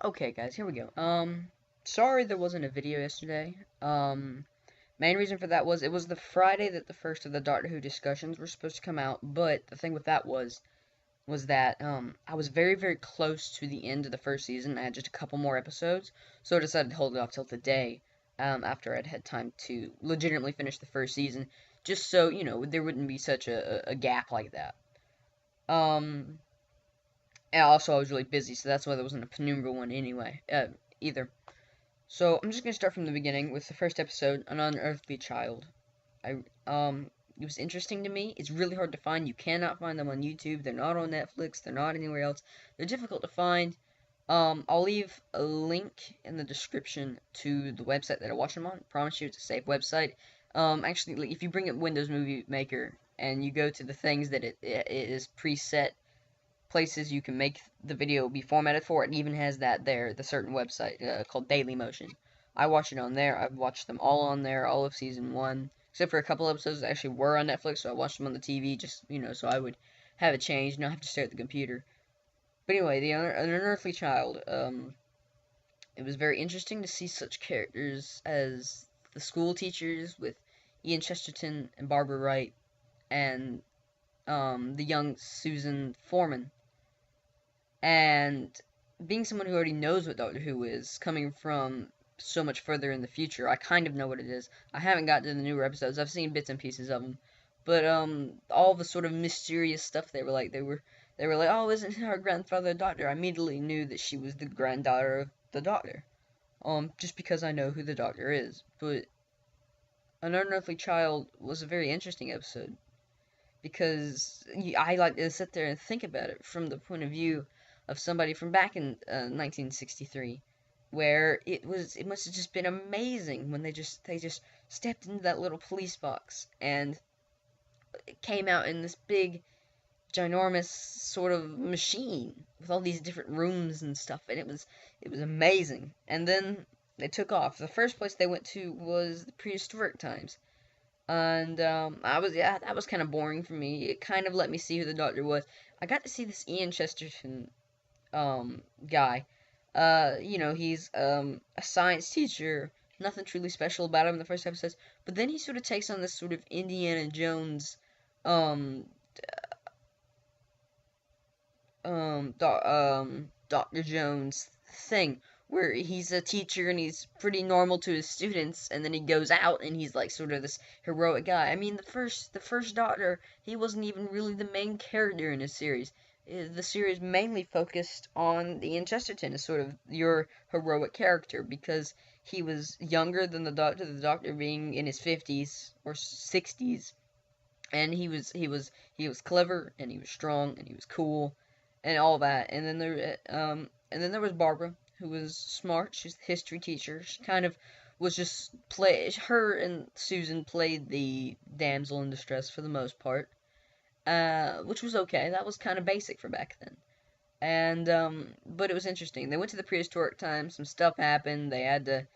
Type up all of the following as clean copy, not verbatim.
Okay, guys, here we go. Sorry there wasn't a video yesterday. Main reason for that was it was the Friday that the first of the Doctor Who discussions were supposed to come out, but the thing with that was that I was very very close to the end of the first season. I had just a couple more episodes, so I decided to hold it off till today, after I'd had time to legitimately finish the first season, just so there wouldn't be such a gap like that. Um, and also I was really busy, so that's why there wasn't a Penumbra one anyway, either. So I'm just gonna start from the beginning with the first episode, An Unearthly Child. It was interesting to me. It's really hard to find. You cannot find them on YouTube. They're not on Netflix. They're not anywhere else. They're difficult to find. I'll leave a link in the description to the website that I watch them on. I promise you, it's a safe website. Actually, like, if you bring up Windows Movie Maker and you go to the things that it is preset places you can make the video be formatted for. It even has that there, the certain website called Daily Motion. I watch it on there. I've watched them all on there, all of season one, except for a couple episodes that actually were on Netflix. So I watched them on the TV, just so I would have it changed, not have to stare at the computer. But anyway, An Unearthly Child. It was very interesting to see such characters as the school teachers with Ian Chesterton and Barbara Wright, and the young Susan Foreman. And being someone who already knows what Doctor Who is, coming from so much further in the future, I kind of know what it is. I haven't gotten to the newer episodes. I've seen bits and pieces of them, but all the sort of mysterious stuff they were like, oh, isn't her grandfather a doctor? I immediately knew that she was the granddaughter of the Doctor. Just because I know who the Doctor is. But An Unearthly Child was a very interesting episode because I like to sit there and think about it from the point of view of somebody from back in 1963, where it must have just been amazing when they just stepped into that little police box and it came out in this big ginormous sort of machine with all these different rooms and stuff, and it was amazing. And then they took off. The first place they went to was the prehistoric times, and that was kind of boring for me. It kind of let me see who the Doctor was. I got to see this Ian Chesterton guy. He's a science teacher. Nothing truly special about him in the first episodes, but then he sort of takes on this sort of Indiana Jones um Dr. Jones thing, where he's a teacher and he's pretty normal to his students, and then he goes out and he's like sort of this heroic guy. I mean, the first Doctor, he wasn't even really the main character in his series. The series mainly focused on Ian Chesterton as sort of your heroic character because he was younger than the Doctor being in his 50s or 60s, and he was clever and he was strong and he was cool and all that. And then there was Barbara, who was smart. She's the history teacher. She kind of was just play. Her and Susan played the damsel in distress for the most part, which was okay. That was kind of basic for back then. And but it was interesting. They went to the prehistoric times. Some stuff happened. They had to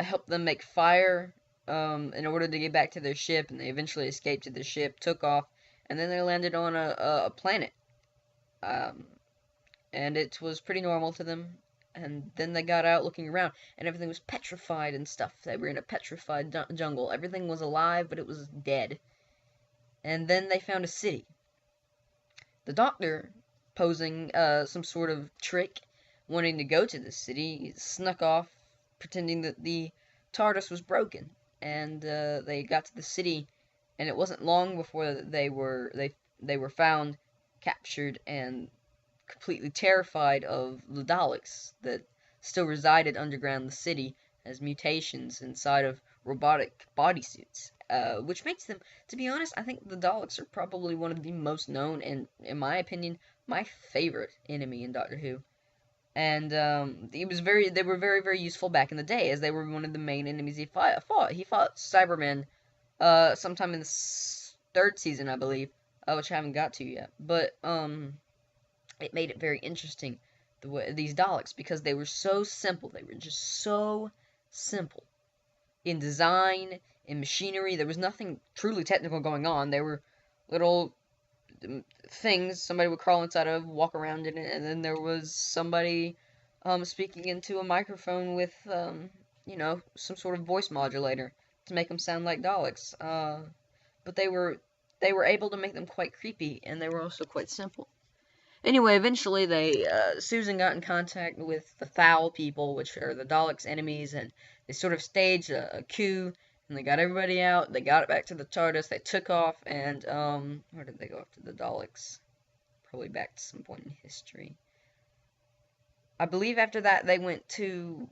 help them make fire in order to get back to their ship, and they eventually escaped to the ship, took off, and then they landed on a planet. Um, and it was pretty normal to them. And then they got out looking around, and everything was petrified and stuff. They were in a petrified jungle. Everything was alive, but it was dead. And then they found a city. The Doctor, posing some sort of trick, wanting to go to this city, snuck off, pretending that the TARDIS was broken. And they got to the city, and it wasn't long before they were found, captured, and completely terrified of the Daleks that still resided underground in the city as mutations inside of robotic bodysuits. Which makes them, to be honest, I think the Daleks are probably one of the most known and, in my opinion, my favorite enemy in Doctor Who. And they were very, very useful back in the day, as they were one of the main enemies he fought. He fought Cybermen, sometime in the third season, I believe, which I haven't got to yet. But it made it very interesting, these Daleks, because they were so simple. They were just so simple in design, in machinery. There was nothing truly technical going on. They were little things somebody would crawl inside of, walk around in it, and then there was somebody speaking into a microphone with, some sort of voice modulator to make them sound like Daleks. But they were able to make them quite creepy, and they were also quite simple. Anyway, eventually Susan got in contact with the Foul people, which are the Daleks' enemies, and they sort of staged a coup, and they got everybody out, they got it back to the TARDIS, they took off, and, where did they go after the Daleks? Probably back to some point in history. I believe after that they went to,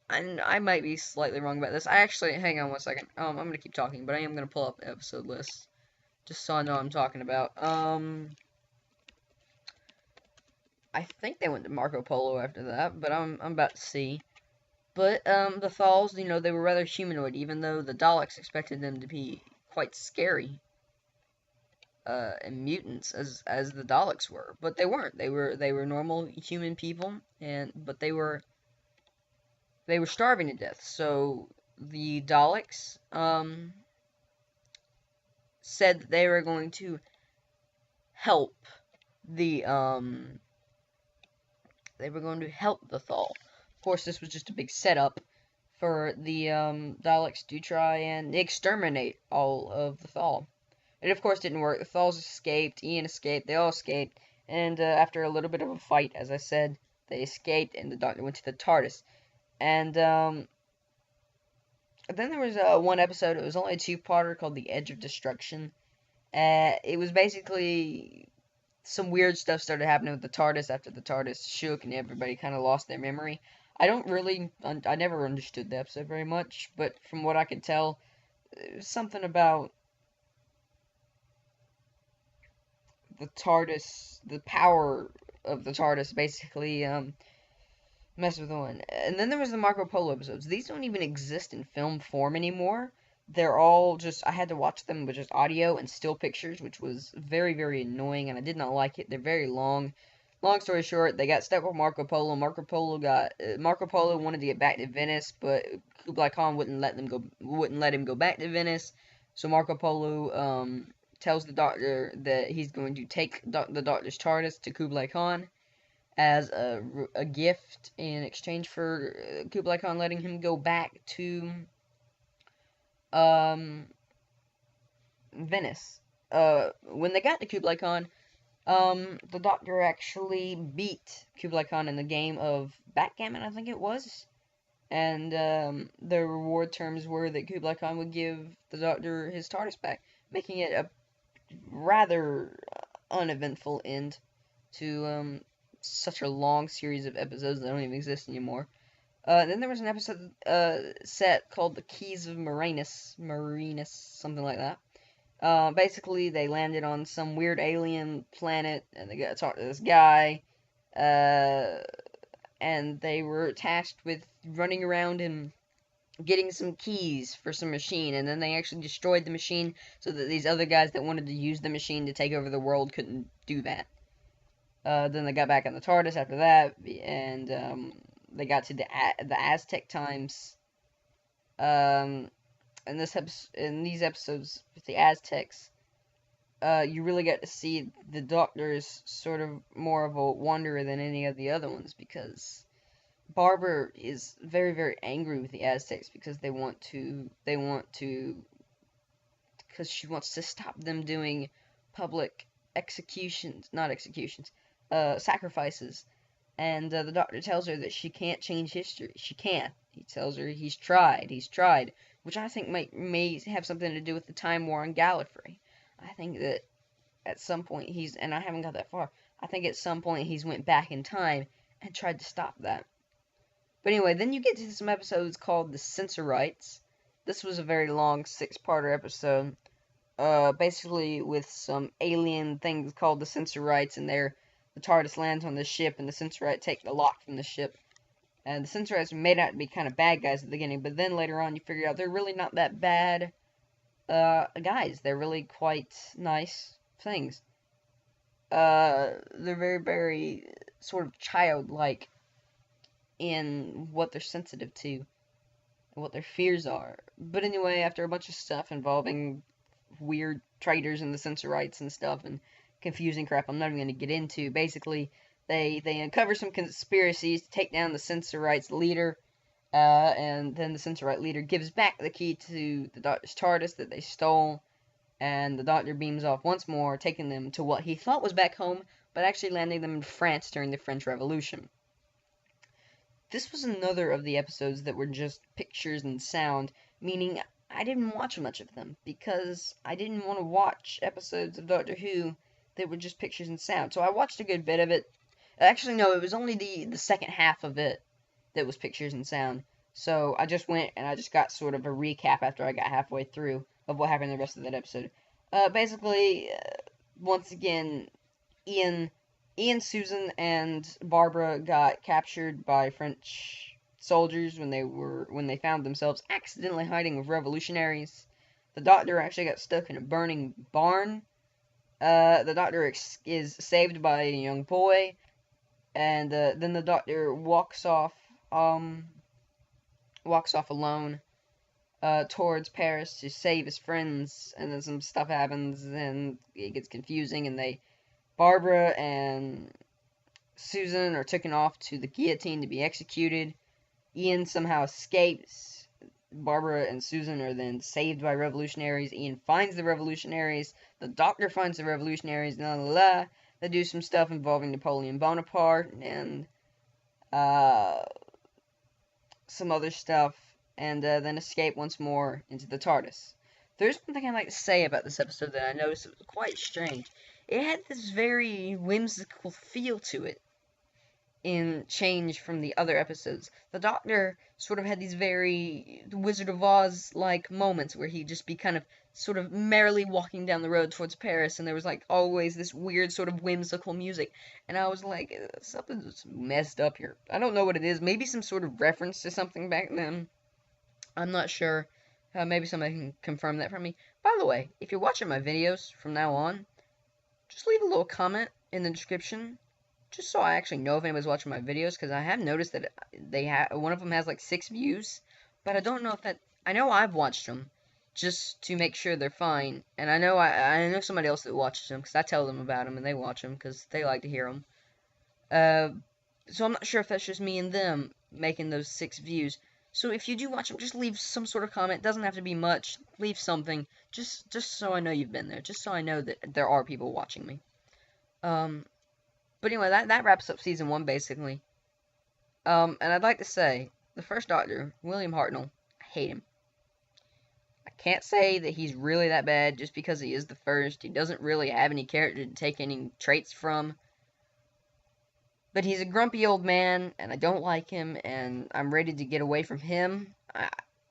and I might be slightly wrong about this, hang on one second, I'm gonna keep talking, but I am gonna pull up the episode list, just so I know what I'm talking about. I think they went to Marco Polo after that, but I'm about to see. But the Thals, they were rather humanoid, even though the Daleks expected them to be quite scary and mutants as the Daleks were. But they weren't. They were normal human people, but they were starving to death. So the Daleks said that they were going to help the Thal. Of course, this was just a big setup for the Daleks to try and exterminate all of the Thal. It, of course, didn't work. The Thals escaped, Ian escaped, they all escaped, and after a little bit of a fight, as I said, they escaped, and the Doctor went to the TARDIS. And then there was one episode, it was only a two-parter, called The Edge of Destruction. It was basically some weird stuff started happening with the TARDIS after the TARDIS shook and everybody kind of lost their memory. I never understood the episode very much, but from what I could tell, it was something about the TARDIS, the power of the TARDIS basically mess with one. And then there was the Marco Polo episodes. These don't even exist in film form anymore. They're all just, I had to watch them with just audio and still pictures, which was very, very annoying, and I did not like it. They're very long. Long story short, they got stuck with Marco Polo. Marco Polo wanted to get back to Venice, but Kublai Khan wouldn't let him go back to Venice. So Marco Polo tells the Doctor that he's going to take the Doctor's TARDIS to Kublai Khan as a gift in exchange for Kublai Khan letting him go back to Venice. When they got to Kublai Khan, the Doctor actually beat Kublai Khan in the game of backgammon, I think it was. And the reward terms were that Kublai Khan would give the Doctor his TARDIS back, making it a rather uneventful end to such a long series of episodes that don't even exist anymore. Then there was an episode set called The Keys of Marinus, something like that. Basically, they landed on some weird alien planet, and they got to talk to this guy, and they were tasked with running around and getting some keys for some machine, and then they actually destroyed the machine so that these other guys that wanted to use the machine to take over the world couldn't do that. Then they got back on the TARDIS after that, and they got to the Aztec times. In these episodes with the Aztecs, you really get to see the Doctor's sort of more of a wanderer than any of the other ones, because Barbara is very, very angry with the Aztecs because because she wants to stop them doing public sacrifices. And the Doctor tells her that she can't change history. She can't. He tells her he's tried, which I think may have something to do with the Time War on Gallifrey. I think that at some point and I haven't got that far, I think at some point he's went back in time and tried to stop that. But anyway, then you get to some episodes called The Sensorites. This was a very long 6-parter episode, basically with some alien things called the Sensorites, and the TARDIS lands on the ship, and the Sensorites take the lock from the ship. And the Sensorites made out to be kind of bad guys at the beginning, but then later on you figure out they're really not that bad guys. They're really quite nice things. They're very, very sort of childlike in what they're sensitive to and what their fears are. But anyway, after a bunch of stuff involving weird traitors and the Sensorites and stuff and confusing crap I'm not even going to get into, basically They uncover some conspiracies to take down the Sensorite's leader, and then the Sensorite leader gives back the key to the Doctor's TARDIS that they stole, and the Doctor beams off once more, taking them to what he thought was back home, but actually landing them in France during the French Revolution. This was another of the episodes that were just pictures and sound, meaning I didn't watch much of them, because I didn't want to watch episodes of Doctor Who that were just pictures and sound. So I watched a good bit of it. Actually, no, it was only the second half of it that was pictures and sound. So I just went and I just got sort of a recap after I got halfway through of what happened in the rest of that episode. Basically, once again, Ian, Susan, and Barbara got captured by French soldiers when they found themselves accidentally hiding with revolutionaries. The Doctor actually got stuck in a burning barn. The Doctor is saved by a young boy, and then the Doctor walks off alone towards Paris to save his friends, and then some stuff happens, and it gets confusing, and Barbara and Susan are taken off to the guillotine to be executed. Ian somehow escapes. Barbara and Susan are then saved by revolutionaries. Ian finds the revolutionaries. The Doctor finds the revolutionaries. La la la. They do some stuff involving Napoleon Bonaparte and some other stuff, and then escape once more into the TARDIS. There's one thing I'd like to say about this episode that I noticed was quite strange. It had this very whimsical feel to it in change from the other episodes. The Doctor sort of had these very Wizard of Oz-like moments where he'd just be kind of sort of merrily walking down the road towards Paris, and there was like always this weird sort of whimsical music, and I was like, something's messed up here. I don't know what it is. Maybe some sort of reference to something back then. I'm not sure. Maybe somebody can confirm that for me. By the way, if you're watching my videos from now on, just leave a little comment in the description, just so I actually know if anybody's watching my videos, because I have noticed that one of them has like 6 views, but I don't know if I know I've watched them, just to make sure they're fine, and I know somebody else that watches them, because I tell them about them, and they watch them, because they like to hear them. So I'm not sure if that's just me and them making those 6 views. So if you do watch them, just leave some sort of comment. It doesn't have to be much. Leave something, just so I know you've been there, just so I know that there are people watching me. But anyway, that wraps up season 1 basically. And I'd like to say, the first Doctor, William Hartnell, I hate him. I can't say that he's really that bad just because he is the first. He doesn't really have any character to take any traits from. But he's a grumpy old man, and I don't like him, and I'm ready to get away from him.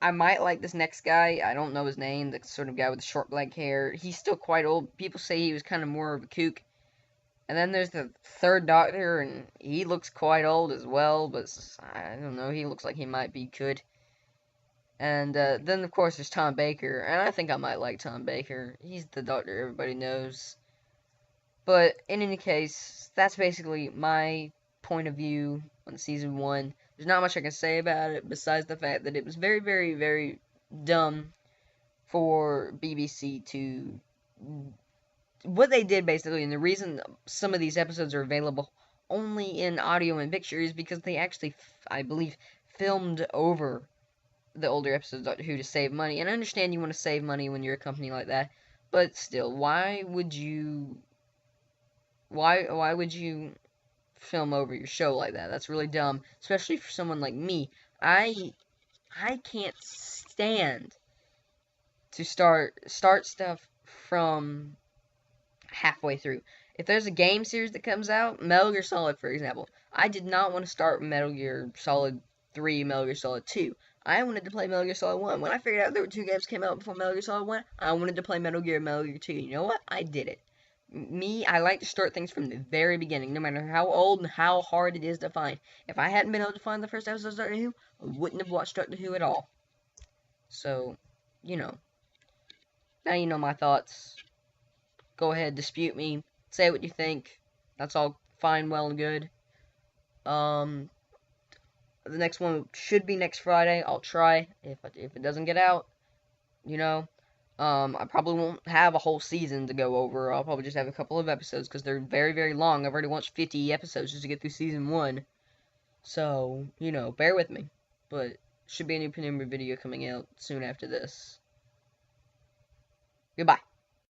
I might like this next guy. I don't know his name, the sort of guy with the short black hair. He's still quite old. People say he was kind of more of a kook. And then there's the third Doctor, and he looks quite old as well, but I don't know, he looks like he might be good. And then, of course, there's Tom Baker, and I think I might like Tom Baker. He's the Doctor everybody knows. But in any case, that's basically my point of view on season 1. There's not much I can say about it besides the fact that it was very, very, very dumb for BBC to... What they did basically, and the reason some of these episodes are available only in audio and picture is because they actually, I believe, filmed over the older episodes of Doctor Who to save money. And I understand you want to save money when you're a company like that, but still, why would you film over your show like that? That's really dumb, especially for someone like me. I can't stand to start stuff from halfway through. If there's a game series that comes out, Metal Gear Solid, for example, I did not want to start Metal Gear Solid 3, Metal Gear Solid 2. I wanted to play Metal Gear Solid 1. When I figured out there were 2 games came out before Metal Gear Solid 1, I wanted to play Metal Gear 2. You know what? I did it. Me, I like to start things from the very beginning, no matter how old and how hard it is to find. If I hadn't been able to find the first episode of Doctor Who, I wouldn't have watched Doctor Who at all. So, now you know my thoughts. Go ahead, dispute me, say what you think. That's all fine, well, and good. The next one should be next Friday. I'll try. If it doesn't get out, I probably won't have a whole season to go over. I'll probably just have a couple of episodes because they're very, very long. I've already watched 50 episodes just to get through season 1. So, bear with me. But should be a new Penumbra video coming out soon after this. Goodbye.